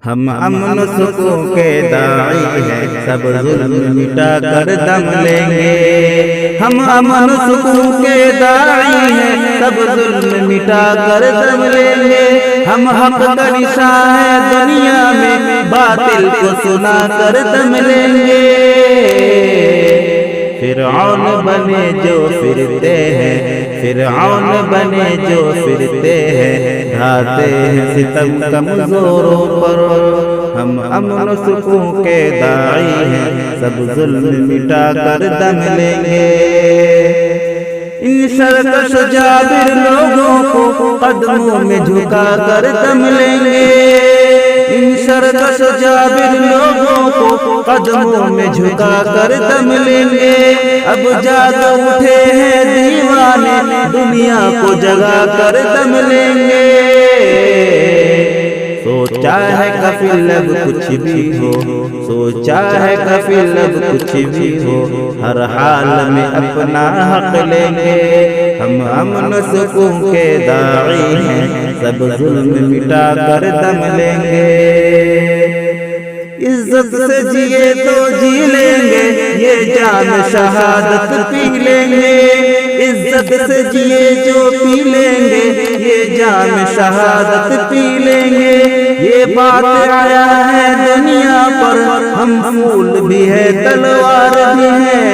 ہم امن سکون کے داعی ہیں، سب ظلم مٹا کر دم لیں گے۔ ہم امن سکون کے داعی ہیں، سب ظلم مٹا کر دم لیں گے۔ ہم حق کا نشان ہے دنیا میں، باطل کو سنا کر دم لیں گے۔ فرعون بنے جو پھرتے ہیں، فرعون بنے جو پھرتے ہیں، ڈھاتے ہیں ستم کمزوروں پر۔ ہم امن سکون کے داعی ہیں، سب ظلم مٹا کر دم لیں گے۔ ان سرکش جابر لوگوں کو قدموں میں جھکا کر دم لیں گے۔ ان سرکش جابر لوگوں کو قدموں میں جھکا کر دم لیں گے۔ اب جاگ اٹھے ہیں دیوانے، دنیا کو جگا کر دم لیں گے۔ سوچا ہے کفیل اب کچھ بھی ہو، سوچا ہے کفیل اب کچھ بھی ہو، ہر حال میں اپنا حق لیں گے۔ ہم امن سکون کے داعی ہیں، سب ظلم مٹا کر دم لیں گے۔ عزت سے جیے تو جی لیں گے، یہ جام شہادت پی لیں گے۔ عزت سے جیے جو پی لیں گے، یہ جام شہادت پی لیں گے۔ یہ بات آیا ہے دنیا پر، ہم پھول بھی ہے تلوار بھی ہے۔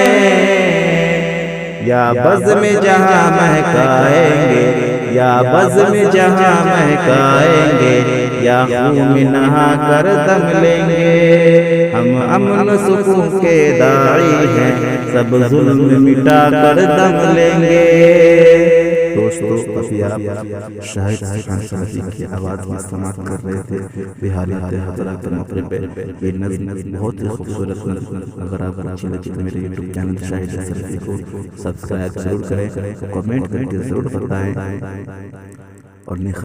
یا بزم جہاں مہکائیں گے، یا بزم جہاں مہکائیں گے، یا خون میں نہا کر دم لیں گے۔ ہم امن سکون کے داعی ہیں، سب ظلم مٹا کر دم لیں گے۔ دوستو ابھی آپ شاہد خان صاحب کی آواز میں سماعت کر رہے تھے، بہاری حضرات مطرب یہ نظم بہت ہی خوبصورت نظم۔ اگر آپ اچھی لگی تو میرے یوٹیوب چینل شاہد سلفی کو سبسکرائب ضرور کریں، کمنٹ کر کے ضرور بتائیں، اور